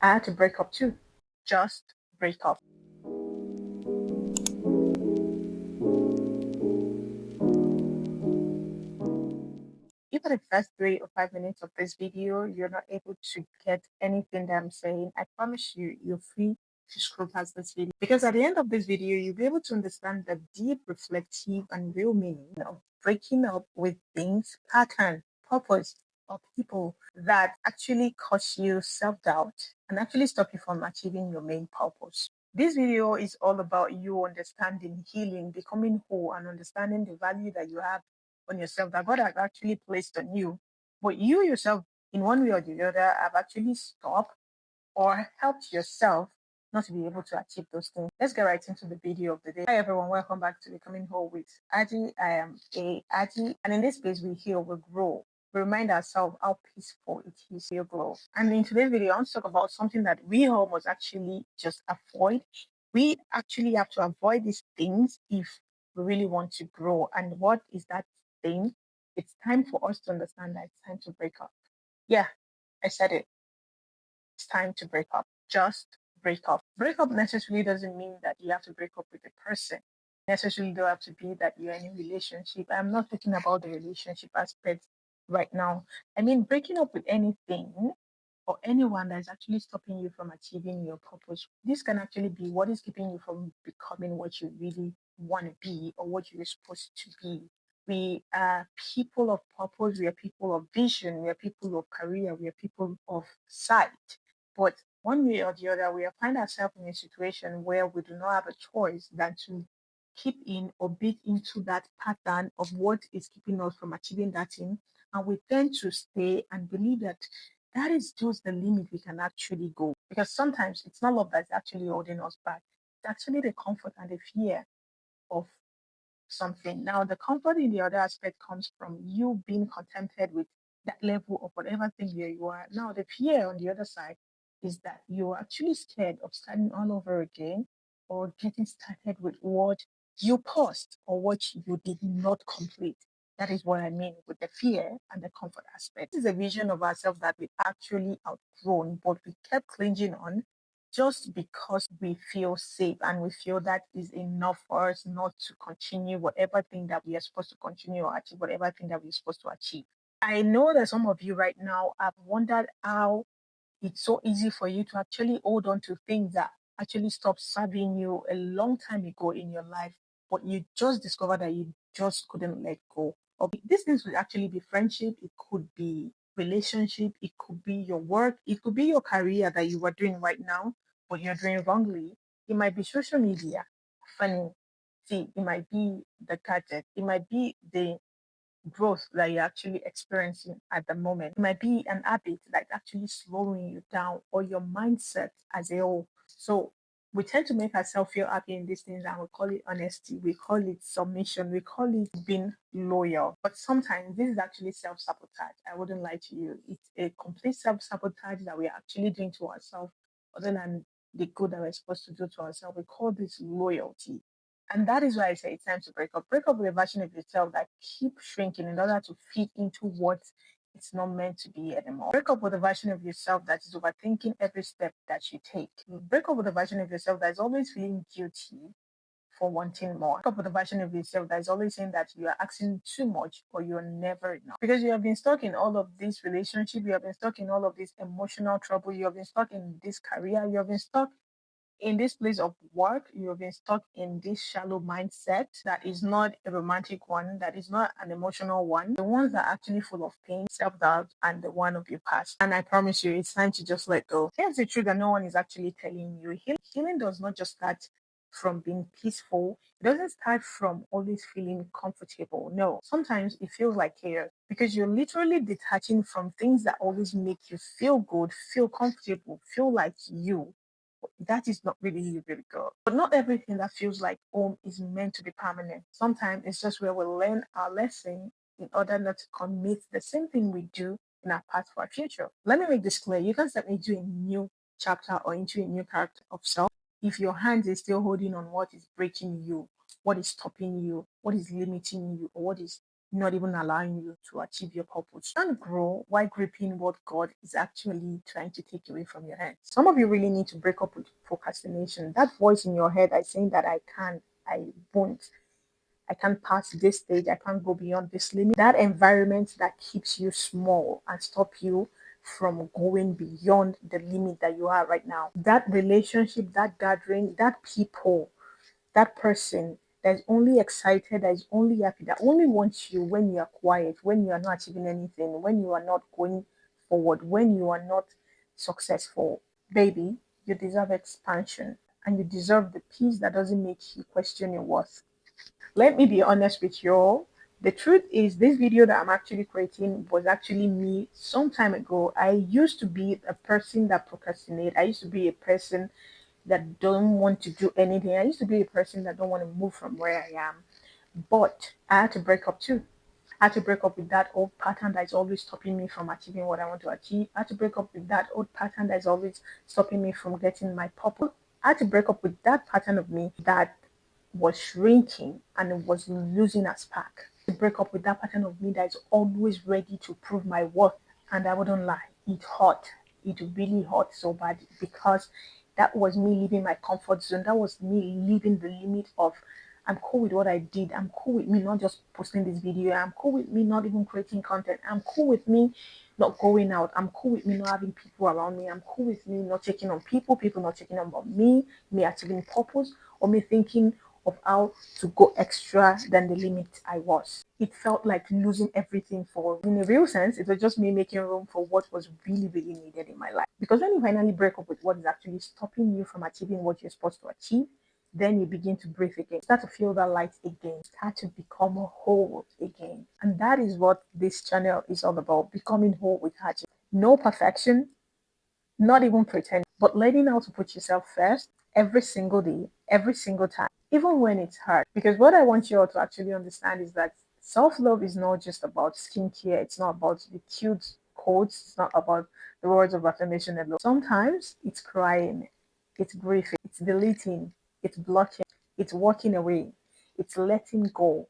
I had to break up too. Just break up. If for the first 3 or 5 minutes of this video you're not able to get anything that I'm saying, I promise you, you're free to scroll past this video. Because at the end of this video, you'll be able to understand the deep, reflective, and real meaning of breaking up with things, pattern, purpose, or people that actually cause you self-doubt and actually stop you from achieving your main purpose. This video is all about you understanding healing, becoming whole, and understanding the value that you have on yourself that God has actually placed on you. But you yourself, in one way or the other, have actually stopped or helped yourself not to be able to achieve those things. Let's get right into the video of the day. Hi everyone, welcome back to Becoming Whole with Adi. I am Adi, and in this place we heal, we grow. We remind ourselves how peaceful it is to grow. And in today's video, I want to talk about something that we all must actually just avoid. We actually have to avoid these things if we really want to grow. And what is that thing? It's time for us to understand that it's time to break up. Yeah, I said it. It's time to break up. Just break up. Break up necessarily doesn't mean that you have to break up with a person. Necessarily don't have to be that you're in a relationship. I'm not talking about the relationship aspect right now. I mean breaking up with anything or anyone that is actually stopping you from achieving your purpose. This can actually be what is keeping you from becoming what you really want to be or what you're supposed to be. We are people of purpose, we are people of vision, we are people of career, we are people of sight. But one way or the other, we find ourselves in a situation where we do not have a choice than to keep in or beat into that pattern of what is keeping us from achieving that thing. And we tend to stay and believe that that is just the limit we can actually go. Because sometimes it's not love that's actually holding us back. It's actually the comfort and the fear of something. Now, the comfort in the other aspect comes from you being contented with that level of whatever thing where you are. Now, the fear on the other side is that you're actually scared of starting all over again or getting started with what you paused or what you did not complete. That is what I mean with the fear and the comfort aspect. This is a vision of ourselves that we actually outgrown, but we kept clinging on just because we feel safe and we feel that is enough for us not to continue whatever thing that we are supposed to continue or achieve whatever thing that we're supposed to achieve. I know that some of you right now have wondered how it's so easy for you to actually hold on to things that actually stopped serving you a long time ago in your life, but you just discovered that you just couldn't let go. Or these things would actually be friendship, it could be relationship, it could be your work, it could be your career that you are doing right now, but you're doing wrongly. It might be social media, funny. See, it might be the gadget, it might be the growth that you're actually experiencing at the moment. It might be an habit that's actually slowing you down or your mindset as a whole. So we tend to make ourselves feel happy in these things and we call it honesty, we call it submission, we call it being loyal. But sometimes this is actually self sabotage. I wouldn't lie to you. It's a complete self sabotage that we're actually doing to ourselves other than the good that we're supposed to do to ourselves. We call this loyalty. And that is why I say it's time to break up. Break up with a version of yourself that keep shrinking in order to fit into what it's not meant to be anymore. Break up with a version of yourself that is overthinking every step that you take. Break up with a version of yourself that is always feeling guilty for wanting more. Break up with a version of yourself that is always saying that you are asking too much or you're never enough. Because you have been stuck in all of this relationship, you have been stuck in all of this emotional trouble, you have been stuck in this career, you have been stuck in this place of work, you've been stuck in this shallow mindset that is not a romantic one, that is not an emotional one. The ones that are actually full of pain, self doubt, and the one of your past. And I promise you, it's time to just let go. Here's the truth that no one is actually telling you. Healing does not just start from being peaceful, it doesn't start from always feeling comfortable. No, sometimes it feels like chaos because you're literally detaching from things that always make you feel good, feel comfortable, feel like you that is not really, really good. But not everything that feels like home is meant to be permanent. Sometimes it's just where we learn our lesson in order not to commit the same thing we do in our path for our future. Let me make this clear. You can step into a new chapter or into a new character of self if your hand is still holding on what is breaking you, what is stopping you, what is limiting you, or what is not even allowing you to achieve your purpose. You can't grow while gripping what God is actually trying to take away from your hands. Some of you really need to break up with procrastination. That voice in your head is saying that I can't, I won't, I can't pass this stage, I can't go beyond this limit. That environment that keeps you small and stop you from going beyond the limit that you are right now. That relationship, that gathering, that people, that person that is only excited, that is only happy, that only wants you when you are quiet, when you are not achieving anything, when you are not going forward, when you are not successful. Baby, you deserve expansion and you deserve the peace that doesn't make you question your worth. Let me be honest with you all. The truth is, this video that I'm actually creating was actually me some time ago. I used to be a person that procrastinate. I used to be a person that don't want to do anything. I used to be a person that don't want to move from where I am. But I had to break up too. I had to break up with that old pattern that is always stopping me from achieving what I want to achieve. I had to break up with that old pattern that is always stopping me from getting my purpose. I had to break up with that pattern of me that was shrinking and it was losing a spark. To break up with that pattern of me that is always ready to prove my worth. And I wouldn't lie, it hurt. It really hurt so bad because that was me leaving my comfort zone. That was me leaving the limit of I'm cool with what I did. I'm cool with me not just posting this video. I'm cool with me not even creating content. I'm cool with me not going out. I'm cool with me not having people around me. I'm cool with me not checking on people, people not checking on me achieving purpose, or me thinking of how to go extra than the limit I was. It felt like losing everything for, in a real sense, it was just me making room for what was really, really needed in my life. Because when you finally break up with what is actually stopping you from achieving what you're supposed to achieve, then you begin to breathe again, start to feel that light again, start to become whole again. And that is what this channel is all about, becoming whole with Haji. No perfection, not even pretend, but learning how to put yourself first every single day, every single time, even when it's hard. Because what I want you all to actually understand is that self love is not just about skincare, it's not about the cute quotes, it's not about the words of affirmation alone. Sometimes it's crying, it's grieving, it's deleting, it's blocking, it's walking away, it's letting go.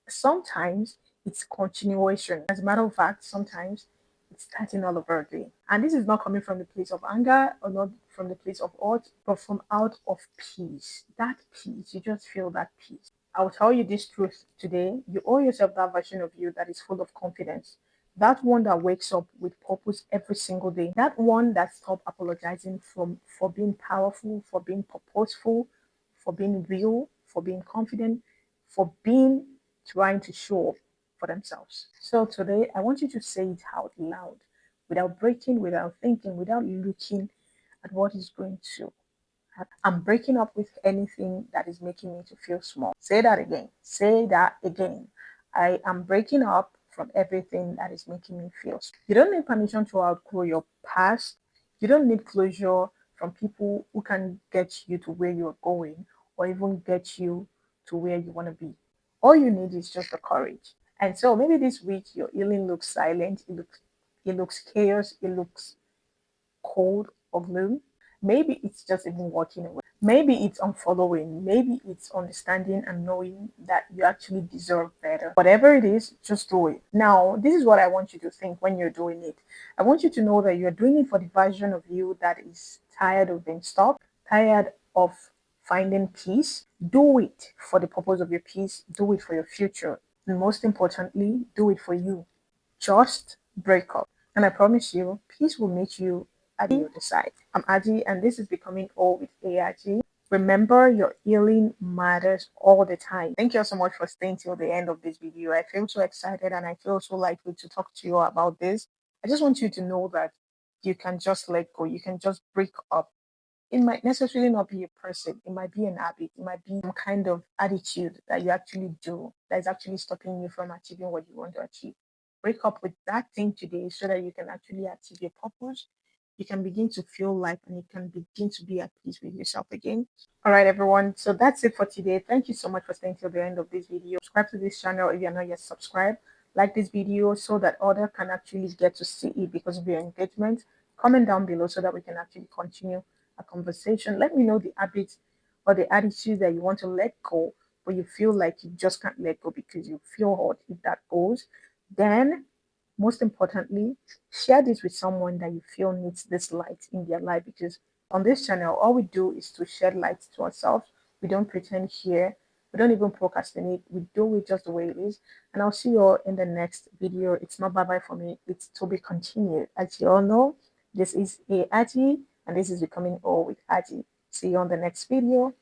Sometimes it's continuation. As a matter of fact, sometimes it's starting all over again. And this is not coming from the place of anger or not from the place of hurt, but from out of peace. That peace, you just feel that peace. I'll tell you this truth today. You owe yourself that version of you that is full of confidence. That one that wakes up with purpose every single day. That one that stops apologizing for being powerful, for being purposeful, for being real, for being confident, for being trying to show up for themselves. So today, I want you to say it out loud without breaking, without thinking, without looking at what is going to happen. I'm breaking up with anything that is making me to feel small. Say that again. Say that again. I am breaking up from everything that is making me feel small. You don't need permission to outgrow your past. You don't need closure from people who can get you to where you're going or even get you to where you want to be. All you need is just the courage. And so maybe this week your healing looks silent, it looks chaos, it looks cold or gloom. Maybe it's just even walking away. Maybe it's unfollowing. Maybe it's understanding and knowing that you actually deserve better. Whatever it is, just do it. Now, this is what I want you to think when you're doing it. I want you to know that you're doing it for the version of you that is tired of being stuck, tired of finding peace. Do it for the purpose of your peace. Do it for your future. And most importantly, do it for you. Just break up. And I promise you, peace will meet you at the other side. I'm Adi, and this is Becoming All with AIG. Remember, your healing matters all the time. Thank you all so much for staying till the end of this video. I feel so excited and I feel so likely to talk to you about this. I just want you to know that you can just let go. You can just break up. It might necessarily not be a person, it might be an habit, it might be some kind of attitude that you actually do that is actually stopping you from achieving what you want to achieve. Break up with that thing today so that you can actually achieve your purpose. You can begin to feel life and you can begin to be at peace with yourself again. All right, everyone. So that's it for today. Thank you so much for staying till the end of this video. Subscribe to this channel if you're not yet subscribed. Like this video so that others can actually get to see it because of your engagement. Comment down below so that we can actually continue a conversation. Let me know the habits or the attitude that you want to let go but you feel like you just can't let go because you feel hurt if that goes, then most importantly, share this with someone that you feel needs this light in their life, because on this channel, all we do is to shed light to ourselves. We don't pretend here. We don't even procrastinate. We do it just the way it is. And I'll see you all in the next video. It's not bye bye for me. It's to be continued. As you all know, this is A Aji, and this is Becoming O with Aji. See you on the next video.